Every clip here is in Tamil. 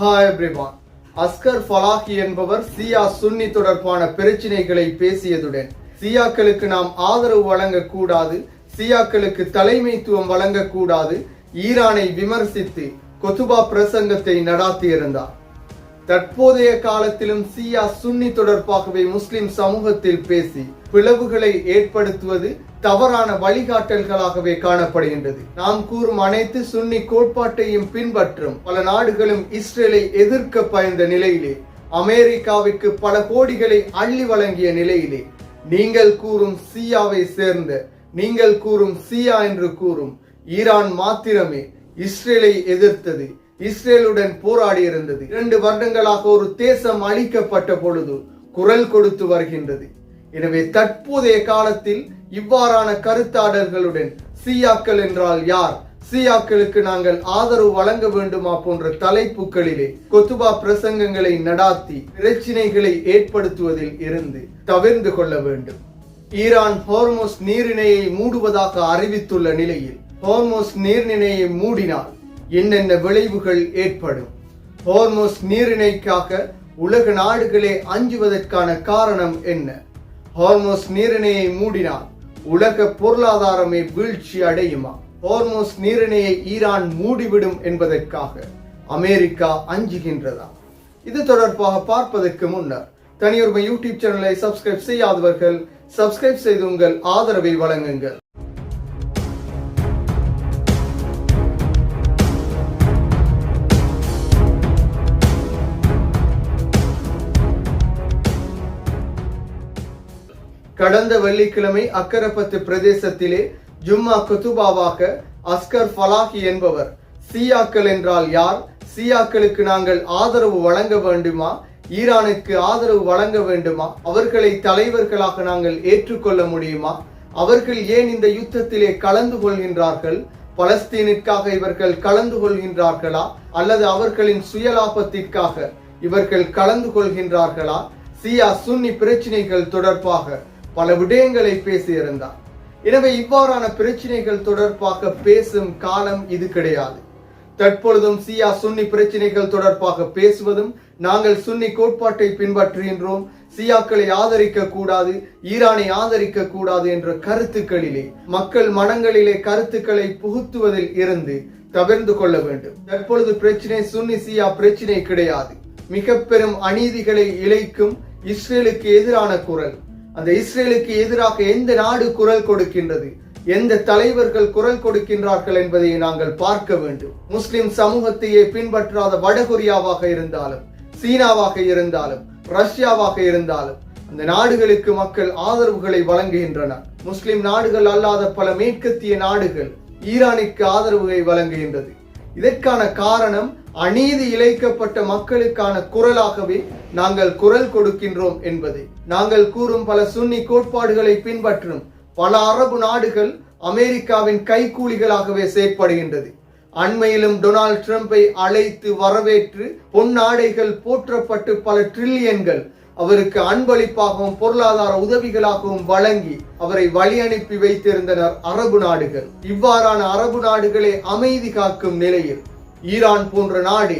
Hi everyone. அஸ்கர் ஃபலாஹி என்பவர் சியா சுன்னி தொடர்பான பிரச்சினைகளை பேசியதுடன் சியாக்களுக்கு நாம் ஆதரவு வழங்கக்கூடாது, சியாக்களுக்கு தலைமைத்துவம் வழங்கக்கூடாது, ஈரானை விமர்சித்து கொத்துபா பிரசங்கத்தை நடாத்தியிருந்தார். தற்போதைய காலத்திலும் சியா சுன்னி தொடர்பாகவே முஸ்லிம் சமூகத்தில் பேசி பிளவுகளை ஏற்படுத்துவது தவறான வழிகாட்டல்களாகவே காணப்படுகின்றது. நாம் கூறும் அனைத்து சுன்னி கோட்பாட்டையும் பின்பற்றும் பல நாடுகளும் இஸ்ரேலை எதிர்க்க பயந்த நிலையிலே, அமெரிக்காவிற்கு பல கோடிகளை அள்ளி வழங்கிய நிலையிலே, நீங்கள் கூறும் சியாவை சேர்ந்த, நீங்கள் கூறும் சியா என்று கூறும் ஈரான் மாத்திரமே இஸ்ரேலை எதிர்த்தது, இஸ்ரேலுடன் போராடி இருந்தது. 2 வருடங்களாக ஒரு தேசம் அழிக்கப்பட்ட பொழுது குரல் கொடுத்து வருகின்றது. எனவே தற்போதைய காலத்தில் இவ்வாறான கருத்தாடல்களுடன் சியாக்கள் என்றால் யார், சியாக்களுக்கு நாங்கள் ஆதரவு வழங்க வேண்டுமா போன்ற தலைப்புகளிலே கொத்துபா பிரசங்கங்களை நடாத்தி பிரச்சினைகளை ஏற்படுத்துவதில் இருந்து தவிர்த்து கொள்ள வேண்டும். ஈரான் ஹோர்முஸ் நீரிணையை மூடுவதாக அறிவித்துள்ள நிலையில் ஹோர்முஸ் நீர்நிலையை மூடினால் என்னென்ன விளைவுகள் ஏற்படும்? ஹோர்முஸ் நீரிணைக்காக உலக நாடுகளே அஞ்சுவதற்கான காரணம் என்ன? ஹோர்முஸ் நீரிணையை மூடினால் உலக பொருளாதாரமே வீழ்ச்சி அடையுமா? ஹோர்முஸ் நீரிணையை ஈரான் மூடிவிடும் என்பதற்காக அமெரிக்கா அஞ்சுகின்றதா? இது தொடர்பாக பார்ப்பதற்கு முன்னர் தனியொரு யூடியூப் சேனலை சப்ஸ்கிரைப் செய்யாதவர்கள் சப்ஸ்கிரைப் செய்து உங்கள் ஆதரவை வழங்குங்கள். கடந்த வெள்ளிக்கிழமை அக்கரப்பத்து பிரதேசத்திலே ஜும்மா குத்துபாவாக அஸ்கர் ஃபலாஹி என்பவர் சியாக்கள் என்றால் யார், சியாக்களுக்கு நாங்கள் ஆதரவு வழங்க வேண்டுமா, ஈரானுக்கு ஆதரவு வழங்க வேண்டுமா, அவர்களை தலைவர்களாக நாங்கள் ஏற்றுக்கொள்ள முடியுமா, அவர்கள் ஏன் இந்த யுத்தத்திலே கலந்து கொள்கின்றார்கள், பலஸ்தீனுக்காக இவர்கள் கலந்து கொள்கின்றார்களா அல்லது அவர்களின் சுயலாபத்திற்காக இவர்கள் கலந்து கொள்கின்றார்களா? சியா சுன்னி பிரச்சினைகள் தொடர்பாக பல விடயங்களை பேசியிருந்தார். எனவே இவ்வாறான பிரச்சினைகள் தொடர்பாக பேசும் காலம் இது கிடையாது. தற்பொழுதும் சியா சுன்னி பிரச்சினைகள் தொடர்பாக பேசுவதும், நாங்கள் சுன்னி கோட்பாட்டை பின்பற்றுகின்றோம், சியாக்களை ஆதரிக்க கூடாது, ஈரானை ஆதரிக்க கூடாது என்ற கருத்துக்களிலே மக்கள் மனங்களிலே கருத்துக்களை புகுத்துவதில் இருந்து தவிர்த்து கொள்ள வேண்டும். தற்பொழுது பிரச்சினை சுன்னி சியா பிரச்சினை கிடையாது. மிக பெரும் அநீதிகளை இழைக்கும் இஸ்ரேலுக்கு எதிரான குரல், அந்த இஸ்ரேலுக்கு எதிராக எந்த நாடு குரல் கொடுக்கின்றது, எந்த தலைவர்கள் குரல் கொடுக்கின்றார்கள் என்பதை நாங்கள் பார்க்க வேண்டும். முஸ்லிம் சமூகத்தையே பின்பற்றாத வடகொரியாவாக இருந்தாலும், சீனாவாக இருந்தாலும், ரஷ்யாவாக இருந்தாலும் அந்த நாடுகளுக்கு மக்கள் ஆதரவுகளை வழங்குகின்றனர். முஸ்லிம் நாடுகள் அல்லாத பல மேற்கத்திய நாடுகள் ஈரானுக்கு ஆதரவுகளை வழங்குகின்றது. இதற்கான காரணம் அநீதி இழைக்கப்பட்ட மக்களுக்கான குரலாகவே நாங்கள் குரல் கொடுக்கின்றோம் என்பதை. நாங்கள் கூறும் பல சுன்னி கோட்பாடுகளை பின்பற்றும் பல அரபு நாடுகள் அமெரிக்காவின் கைக்கூலிகளாகவே செயற்படுகின்றது. அண்மையிலும் டொனால்ட் ட்ரம்பை அழைத்து வரவேற்று பொன்னாடைகள் போற்றப்பட்டு பல ட்ரில்லியன்கள் அவருக்கு அன்பளிப்பாகவும் பொருளாதார உதவிகளாகவும் வழங்கி அவரை வழி அனுப்பி வைத்திருந்தனர் அரபு நாடுகள். இவ்வாறான அரபு நாடுகளை அமைதி காக்கும் நிலையில் ஈரான் போன்ற நாடு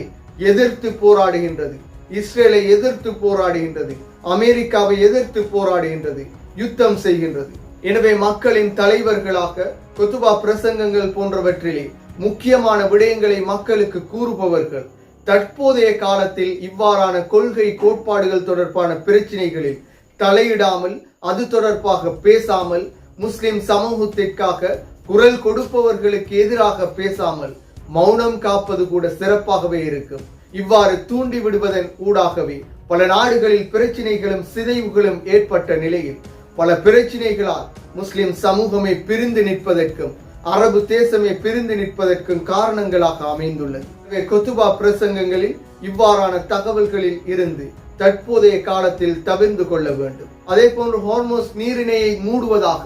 எதிர்த்து போராடுகின்றது, இஸ்ரேலை எதிர்த்து போராடுகின்றது, அமெரிக்காவை எதிர்த்து போராடுகின்றது, யுத்தம் செய்கின்றது. எனவே மக்களின் தலைவர்களாக கொத்துபா பிரசங்கங்கள் போன்றவற்றிலே முக்கியமான விடயங்களை மக்களுக்கு கூறுபவர்கள் தற்போதைய காலத்தில் இவ்வாறான கொள்கை கோட்பாடுகள் தொடர்பான பிரச்சினைகளில் தலையிடாமல், அது தொடர்பாக பேசாமல், முஸ்லிம் சமூகத்திற்காக குரல் கொடுப்பவர்களுக்கு எதிராக பேசாமல் மௌனம் காப்பது கூட சிறப்பாகவே இருக்கும். இவ்வாறு தூண்டி விடுவதன் ஊடாகவே பல நாடுகளில் பிரச்சினைகளும் சிதைவுகளும் ஏற்பட்ட நிலையில் பல பிரச்சினைகளால் முஸ்லிம் சமூகமே பிரிந்து நிற்பதற்கும் அரபு தேசமே பிரிந்து நிற்பதற்கும் காரணங்களாக அமைந்துள்ளது. கொத்துபா பிரசங்கங்களில் இவ்வாறான தகவல்களில் இருந்து தற்போதைய காலத்தில் தவிர்த்து கொள்ள வேண்டும். அதே போன்று ஹோர்முஸ் நீரிணையை மூடுவதாக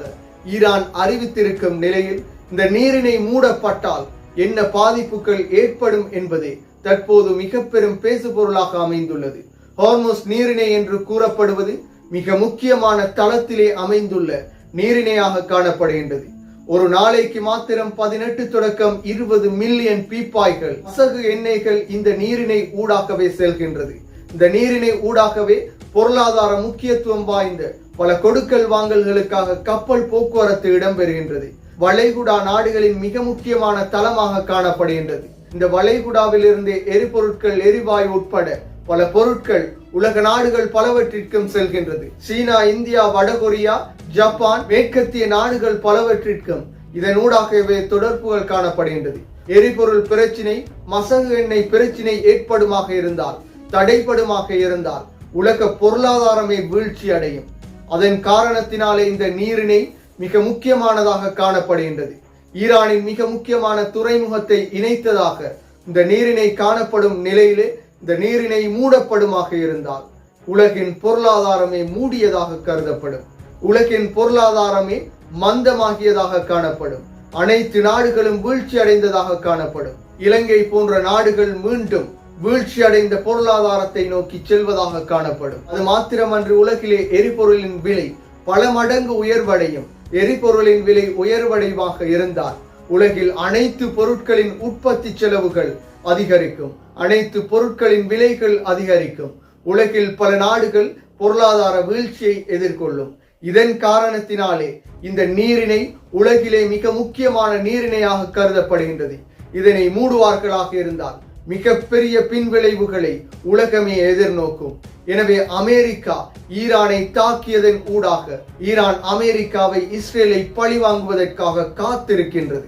ஈரான் அறிவித்திருக்கும் நிலையில் இந்த நீரிணை மூடப்பட்டால் என்ன பாதிப்புகள் ஏற்படும் என்பதே தற்போது மிக பெரும் பேசு பொருளாக அமைந்துள்ளது. ஹோர்முஸ் நீரிணை என்று கூறப்படுவது மிக முக்கியமான தளத்திலே அமைந்துள்ள நீரிணையாக காணப்படுகின்றது. ஒரு நாளைக்கு மாத்திரம் 18 தொடக்கம் 20 மில்லியன் பீப்பாய்கள் மசகு எண்ணெய்கள் இந்த நீரிணை ஊடாகவே செல்கின்றது. இந்த நீரிணை ஊடாகவே பொருளாதார முக்கியத்துவம் வாய்ந்த பல கொடுக்கல் வாங்கல்களுக்காக கப்பல் போக்குவரத்து இடம்பெறுகின்றது. வளைகுடா நாடுகளின் மிக முக்கியமான தளமாக காணப்படுகின்றது. இந்த வளைகுடாவில் இருந்து எரிபொருட்கள், எரிவாயு உட்பட பல பொருட்கள் உலக நாடுகள் பலவற்றிற்கும் செல்கின்றது. சீனா, இந்தியா, வடகொரியா, ஜப்பான், மேற்கத்திய நாடுகள் பலவற்றிற்கும் இதனூடாகவே தொடர்புகள் காணப்படுகின்றது. எரிபொருள் பிரச்சினை, மசகு எண்ணெய் பிரச்சினை ஏற்படுமாக இருந்தால், தடைபடுமாக இருந்தால் உலக பொருளாதாரமே வீழ்ச்சி அடையும். அதன் காரணத்தினாலே இந்த நீரிணை மிக முக்கியமானதாக காணப்படுகின்றது. ஈரானின் மிக முக்கியமான துறைமுகத்தை இணைத்ததாக இந்த நீரிணை காணப்படும் நிலையிலே இந்த நீரிணை மூடப்படுமாக இருந்தால் உலகின் பொருளாதாரமே மூடியதாக கருதப்படும். உலகின் பொருளாதாரமே மந்தமாகியதாக காணப்படும். அனைத்து நாடுகளும் வீழ்ச்சி அடைந்ததாக காணப்படும். இலங்கை போன்ற நாடுகள் மீண்டும் வீழ்ச்சி அடைந்த பொருளாதாரத்தை நோக்கி செல்வதாக காணப்படும். அது மாத்திரமன்று, உலகிலே எரிபொருளின் விலை பல மடங்கு உயர்வடையும். எரிபொருளின் விலை உயர்வடைவாக இருந்தால் உலகில் அனைத்து பொருட்களின் உற்பத்தி செலவுகள் அதிகரிக்கும். அனைத்து பொருட்களின் விலைகள் அதிகரிக்கும். உலகில் பல நாடுகள் பொருளாதார வீழ்ச்சியை எதிர்கொள்ளும். இதன் காரணத்தினாலே இந்த நீரிணை உலகிலே மிக முக்கியமான நீரிணையாக கருதப்படுகின்றது. இதனை மூடுவார்களாக இருந்தால் மிகப்பெரிய பின்விளைவுகளை உலகமே எதிர்நோக்கும். எனவே அமெரிக்கா ஈரானை தாக்கியதன் ஊடாக ஈரான் அமெரிக்காவை, இஸ்ரேலை பழிவாங்குவதற்காக காத்திருக்கின்றது.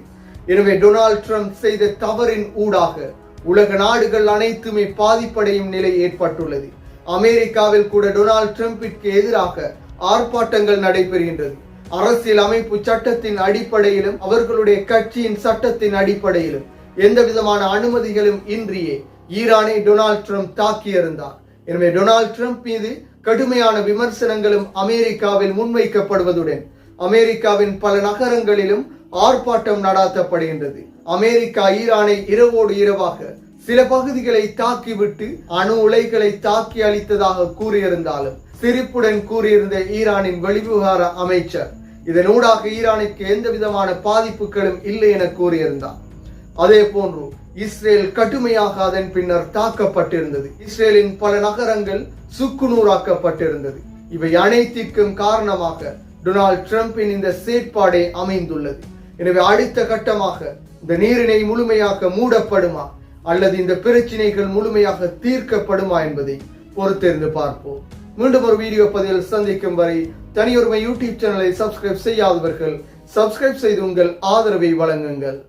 எனவே டொனால்ட் ட்ரம்ப் செய்த தவறின் ஊடாக உலக நாடுகள் அனைத்துமே பாதிப்படையும் நிலை ஏற்பட்டுள்ளது. அமெரிக்காவில் கூட டொனால்ட் ட்ரம்பிற்கு எதிராக ஆர்ப்பாட்டங்கள் நடைபெறுகின்றது. அரசியல் அமைப்பு சட்டத்தின் அடிப்படையிலும் அவர்களுடைய கட்சியின் சட்டத்தின் அடிப்படையிலும் எந்த விதமான அனுமதிகளும் இன்றியே ஈரானை டொனால்ட் ட்ரம்ப் தாக்கியிருந்தார். எனவே டொனால்ட் ட்ரம்ப் மீது கடுமையான விமர்சனங்களும் அமெரிக்காவில் முன்வைக்கப்படுவதுடன் அமெரிக்காவின் பல நகரங்களிலும் ஆர்ப்பாட்டம் நடாத்தப்படுகின்றது. அமெரிக்கா ஈரானை இரவோடு இரவாக சில பகுதிகளை தாக்கிவிட்டு அணு உலைகளை தாக்கி அளித்ததாக கூறியிருந்தாலும் சிரிப்புடன் கூறியிருந்த ஈரானின் வெளிவிவகார அமைச்சர் இதனூடாக ஈரானுக்கு எந்த விதமான பாதிப்புகளும் இல்லை என கூறியிருந்தார். அதே போன்று இஸ்ரேல் கடுமையாக அதன் பின்னர் தாக்கப்பட்டிருந்தது. இஸ்ரேலின் பல நகரங்கள் சுக்குநூறாக்கப்பட்டிருந்தது. இவை அனைத்திற்கும் காரணமாக டொனால்ட் ட்ரம்பின் இந்த செயற்பாடே அமைந்துள்ளது. எனவே அடுத்த கட்டமாக இந்த நீரிணை முழுமையாக மூடப்படுமா அல்லது இந்த பிரச்சினைகள் முழுமையாக தீர்க்கப்படுமா என்பதை பொறுத்திருந்து பார்ப்போம். மீண்டும் ஒரு வீடியோ பதிவில் சந்திக்கும் வரை தனியொருமை யூடியூப் சேனலை சப்ஸ்கிரைப் செய்யாதவர்கள் சப்ஸ்கிரைப் செய்து உங்கள் ஆதரவை வழங்குங்கள்.